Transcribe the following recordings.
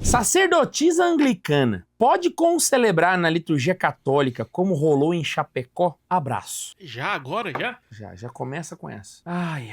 Sacerdotisa anglicana pode concelebrar na liturgia católica como rolou em Chapecó? Abraço. Já agora, já? Já começa com essa. Ai,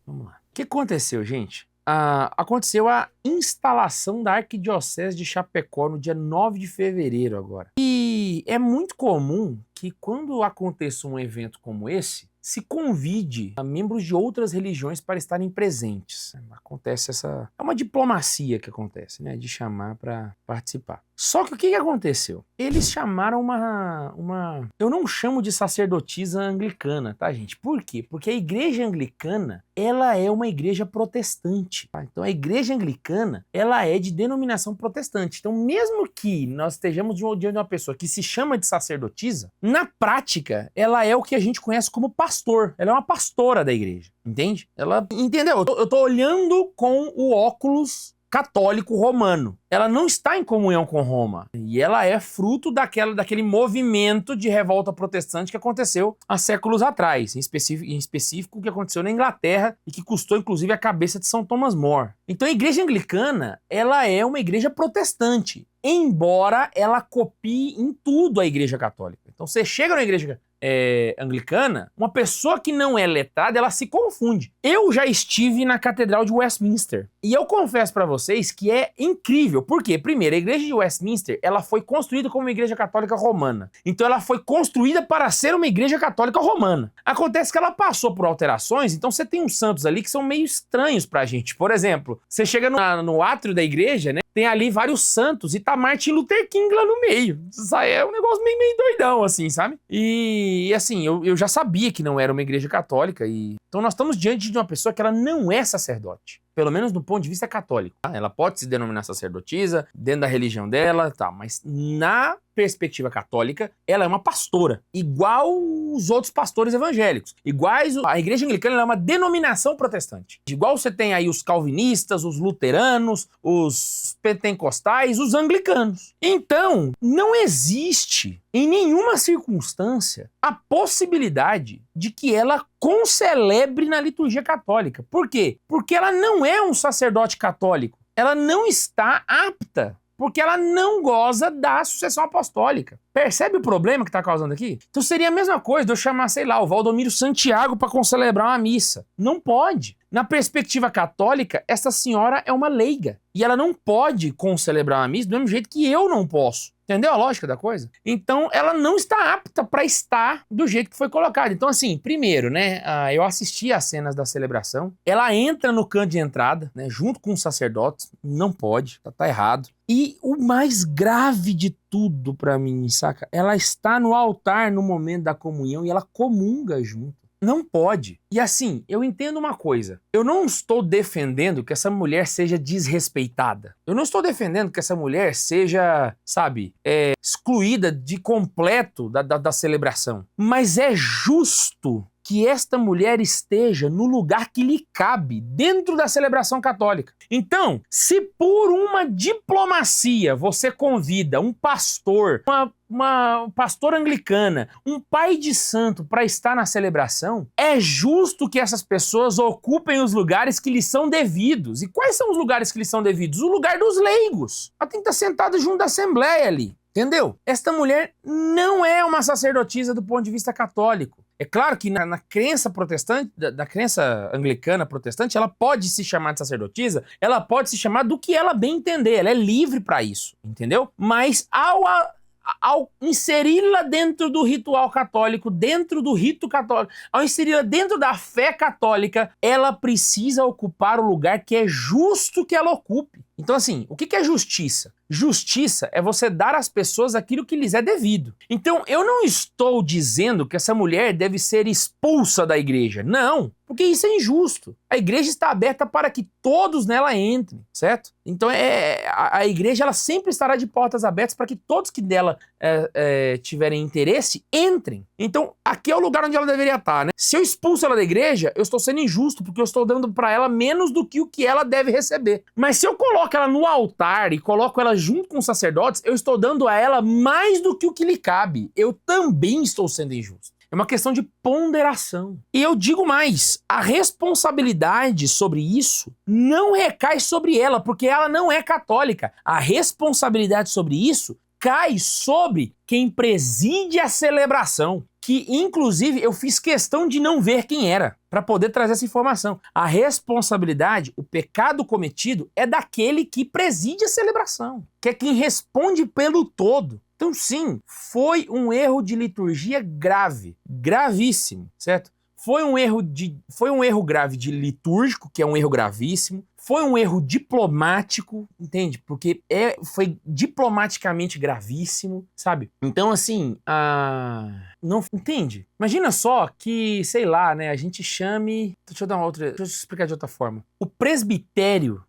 vamos lá. O que aconteceu, gente? Aconteceu a instalação da Arquidiocese de Chapecó no dia 9 de fevereiro agora. E é muito comum que quando aconteça um evento como esse, se convide a membros de outras religiões para estarem presentes. Acontece essa... É uma diplomacia que acontece, né? De chamar para participar. Só que o que aconteceu? Eles chamaram uma... Eu não chamo de sacerdotisa anglicana, tá, gente? Por quê? Porque a igreja anglicana, ela é uma igreja protestante, tá? Então a igreja anglicana, ela é de denominação protestante. Então mesmo que nós estejamos diante de uma pessoa que se chama de sacerdotisa, na prática, ela é o que a gente conhece como pastor. Ela é uma pastora da igreja, entende? Ela, entendeu? Eu tô olhando com o óculos católico romano. Ela não está em comunhão com Roma. E ela é fruto daquele movimento de revolta protestante que aconteceu há séculos atrás. Em específico, o que aconteceu na Inglaterra e que custou, inclusive, a cabeça de São Thomas More. Então, a igreja anglicana, ela é uma igreja protestante, embora ela copie em tudo a igreja católica. Então, você chega na igreja anglicana, uma pessoa que não é letrada, ela se confunde. Eu já estive na Catedral de Westminster e eu confesso pra vocês que é incrível. Por quê? Primeiro, a igreja de Westminster, ela foi construída como uma igreja católica romana. Então ela foi construída para ser uma igreja católica romana. Acontece que ela passou por alterações, então você tem uns santos ali que são meio estranhos pra gente. Por exemplo, você chega no átrio da igreja, né? Tem ali vários santos e tá Martin Luther King lá no meio. Isso aí é um negócio meio doidão, assim, sabe? E assim, eu já sabia que não era uma igreja católica. Então nós estamos diante de uma pessoa que ela não é sacerdote. Pelo menos do ponto de vista católico. Tá? Ela pode se denominar sacerdotisa, dentro da religião dela, tá? Mas na perspectiva católica, ela é uma pastora. Igual os outros pastores evangélicos. A igreja anglicana é uma denominação protestante. Igual você tem aí os calvinistas, os luteranos, os pentecostais, os anglicanos. Então, não existe em nenhuma circunstância a possibilidade de que ela concelebre na liturgia católica. Por quê? Porque ela não é um sacerdote católico. Ela não está apta, porque ela não goza da sucessão apostólica. Percebe o problema que está causando aqui? Então seria a mesma coisa de eu chamar, sei lá, o Valdomiro Santiago para concelebrar uma missa. Não pode. Na perspectiva católica, essa senhora é uma leiga. E ela não pode concelebrar uma missa do mesmo jeito que eu não posso. Entendeu a lógica da coisa? Então, ela não está apta para estar do jeito que foi colocado. Então, assim, primeiro, né, eu assisti às cenas da celebração. Ela entra no canto de entrada, né, junto com os sacerdotes. Não pode, tá errado. E o mais grave de tudo para mim, saca? Ela está no altar no momento da comunhão e ela comunga junto. Não pode. E assim, eu entendo uma coisa. Eu não estou defendendo que essa mulher seja desrespeitada. Eu não estou defendendo que essa mulher seja, sabe, excluída de completo da celebração. Mas é justo que esta mulher esteja no lugar que lhe cabe, dentro da celebração católica. Então, se por uma diplomacia você convida um pastor, uma pastora anglicana, um pai de santo para estar na celebração, é justo que essas pessoas ocupem os lugares que lhes são devidos. E quais são os lugares que lhes são devidos? O lugar dos leigos. Ela tem que estar sentada junto da assembleia ali. Entendeu? Esta mulher não é uma sacerdotisa do ponto de vista católico. É claro que na crença protestante, da crença anglicana protestante, ela pode se chamar de sacerdotisa, ela pode se chamar do que ela bem entender, ela é livre para isso, entendeu? Mas ao inseri-la dentro do ritual católico, dentro do rito católico, ao inseri-la dentro da fé católica, ela precisa ocupar o lugar que é justo que ela ocupe. Então, assim, o que é justiça? Justiça é você dar às pessoas aquilo que lhes é devido. Então, eu não estou dizendo que essa mulher deve ser expulsa da igreja. Não, porque isso é injusto. A igreja está aberta para que todos nela entrem, certo? Então, a igreja ela sempre estará de portas abertas para que todos que dela tiverem interesse, entrem. Então, aqui é o lugar onde ela deveria estar, né? Se eu expulso ela da igreja, eu estou sendo injusto, porque eu estou dando para ela menos do que o que ela deve receber. Mas se eu coloco ela no altar e coloco ela junto com os sacerdotes, eu estou dando a ela mais do que o que lhe cabe. Eu também estou sendo injusto. É uma questão de ponderação. E eu digo mais, a responsabilidade sobre isso não recai sobre ela, porque ela não é católica. A responsabilidade sobre isso cai sobre quem preside a celebração, que inclusive eu fiz questão de não ver quem era, para poder trazer essa informação. A responsabilidade, o pecado cometido, é daquele que preside a celebração, que é quem responde pelo todo. Então sim, foi um erro de liturgia grave, gravíssimo, certo? Foi um erro grave de litúrgico, que é um erro gravíssimo. Foi um erro diplomático, entende? Porque foi diplomaticamente gravíssimo, sabe? Então, assim, não entende? Imagina só que, sei lá, né, a gente chame... Deixa eu explicar de outra forma. O presbitério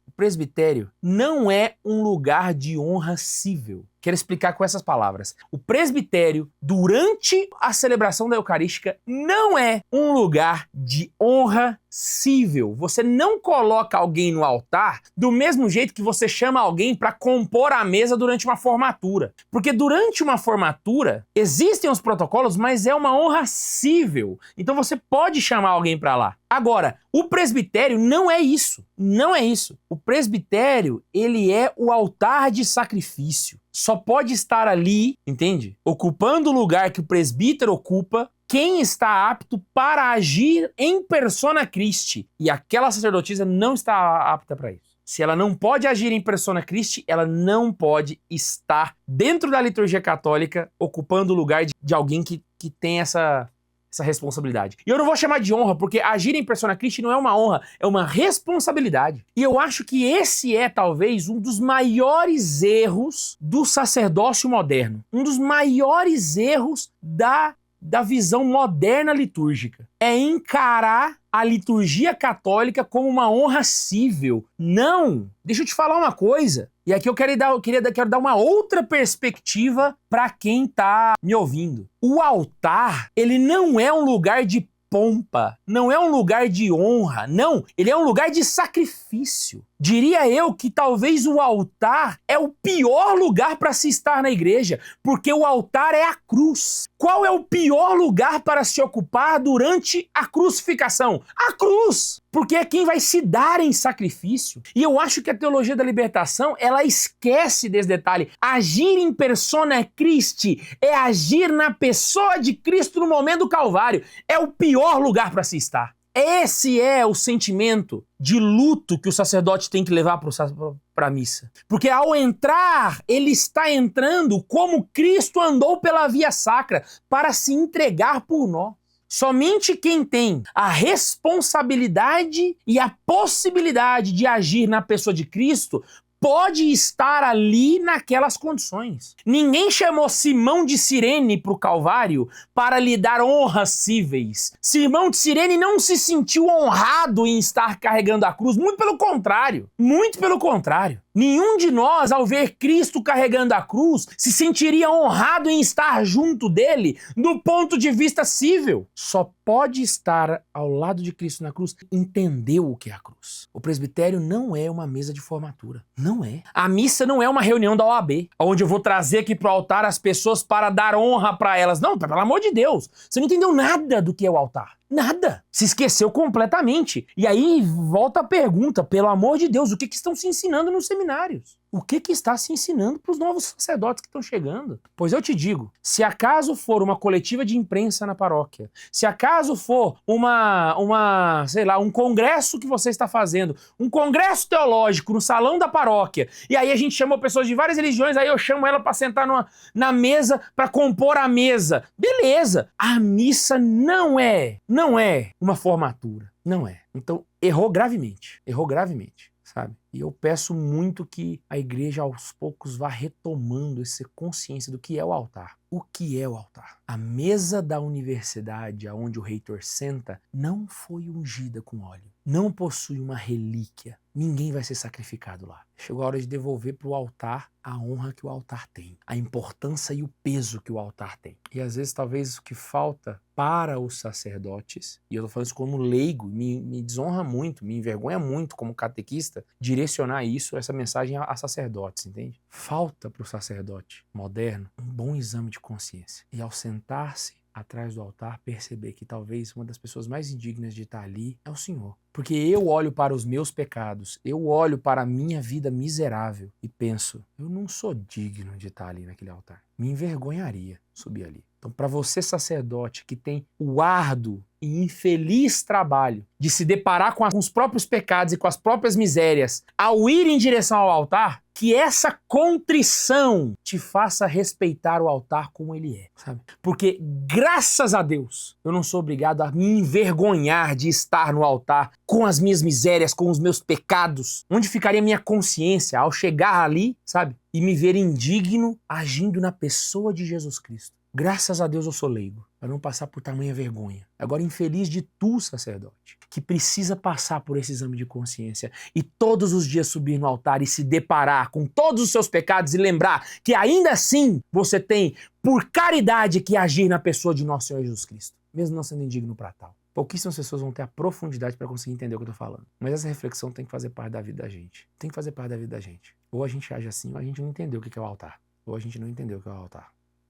não é um lugar de honra cível. Quero explicar com essas palavras. O presbitério, durante a celebração da Eucarística, não é um lugar de honra cível. Você não coloca alguém no altar do mesmo jeito que você chama alguém para compor a mesa durante uma formatura. Porque durante uma formatura, existem os protocolos, mas é uma honra cível. Então você pode chamar alguém para lá. Agora, o presbitério não é isso. Não é isso. O presbitério, ele é o altar de sacrifício. Só pode estar ali, entende? Ocupando o lugar que o presbítero ocupa, quem está apto para agir em persona Christi. E aquela sacerdotisa não está apta para isso. Se ela não pode agir em persona Christi, ela não pode estar dentro da liturgia católica ocupando o lugar de alguém que tem essa responsabilidade. E eu não vou chamar de honra, porque agir em persona Christi não é uma honra, é uma responsabilidade. E eu acho que esse é talvez um dos maiores erros do sacerdócio moderno. Um dos maiores erros da visão moderna litúrgica. É encarar a liturgia católica como uma honra cível. Não! Deixa eu te falar uma coisa. E aqui eu quero dar uma outra perspectiva para quem tá me ouvindo. O altar, ele não é um lugar de pompa, não é um lugar de honra, não, ele é um lugar de sacrifício. Diria eu que talvez o altar é o pior lugar para se estar na igreja, porque o altar é a cruz. Qual é o pior lugar para se ocupar durante a crucificação? A cruz! Porque é quem vai se dar em sacrifício. E eu acho que a teologia da libertação, ela esquece desse detalhe. Agir em persona Christi é agir na pessoa de Cristo no momento do Calvário. É o pior lugar para se estar. Esse é o sentimento de luto que o sacerdote tem que levar para a missa. Porque ao entrar, ele está entrando como Cristo andou pela via sacra para se entregar por nós. Somente quem tem a responsabilidade e a possibilidade de agir na pessoa de Cristo pode estar ali naquelas condições. Ninguém chamou Simão de Cirene para o Calvário para lhe dar honras cíveis. Simão de Cirene não se sentiu honrado em estar carregando a cruz, muito pelo contrário. Muito pelo contrário. Nenhum de nós, ao ver Cristo carregando a cruz, se sentiria honrado em estar junto dele do ponto de vista cível. Só pode estar ao lado de Cristo na cruz entendeu o que é a cruz. O presbitério não é uma mesa de formatura. Não é. A missa não é uma reunião da OAB, onde eu vou trazer aqui pro altar as pessoas para dar honra para elas. Não, pelo amor de Deus. Você não entendeu nada do que é o altar. Nada. Se esqueceu completamente. E aí volta a pergunta, pelo amor de Deus, o que estão se ensinando nos seminários? O que está se ensinando para os novos sacerdotes que estão chegando? Pois eu te digo, se acaso for uma coletiva de imprensa na paróquia, se acaso for um congresso que você está fazendo, um congresso teológico no salão da paróquia, e aí a gente chamou pessoas de várias religiões, aí eu chamo ela para sentar na mesa, para compor a mesa. Beleza, a missa não é uma formatura, não é. Então errou gravemente, sabe? E eu peço muito que a igreja aos poucos vá retomando essa consciência do que é o altar. O que é o altar? A mesa da universidade onde o reitor senta não foi ungida com óleo. Não possui uma relíquia. Ninguém vai ser sacrificado lá. Chegou a hora de devolver para o altar a honra que o altar tem, a importância e o peso que o altar tem. E às vezes talvez o que falta para os sacerdotes, e eu estou falando isso como leigo, me desonra muito, me envergonha muito como catequista, direcionar essa mensagem a sacerdotes, entende? Falta para o sacerdote moderno um bom exame de consciência. E ao sentar-se atrás do altar, perceber que talvez uma das pessoas mais indignas de estar ali é o Senhor. Porque eu olho para os meus pecados, eu olho para a minha vida miserável e penso, eu não sou digno de estar ali naquele altar. Me envergonharia subir ali. Então, para você, sacerdote, que tem o árduo e infeliz trabalho de se deparar com os próprios pecados e com as próprias misérias, ao ir em direção ao altar, que essa contrição te faça respeitar o altar como ele é, sabe? Porque, graças a Deus, eu não sou obrigado a me envergonhar de estar no altar com as minhas misérias, com os meus pecados. Onde ficaria minha consciência ao chegar ali, sabe? E me ver indigno agindo na pessoa de Jesus Cristo. Graças a Deus eu sou leigo, para não passar por tamanha vergonha. Agora, infeliz de tu, sacerdote, que precisa passar por esse exame de consciência e todos os dias subir no altar e se deparar com todos os seus pecados e lembrar que ainda assim você tem, por caridade, que agir na pessoa de nosso Senhor Jesus Cristo, mesmo não sendo indigno para tal. Pouquíssimas pessoas vão ter a profundidade para conseguir entender o que eu tô falando. Mas essa reflexão tem que fazer parte da vida da gente. Tem que fazer parte da vida da gente. Ou a gente age assim, ou a gente não entendeu o que é o altar. Ou a gente não entendeu o que é o altar.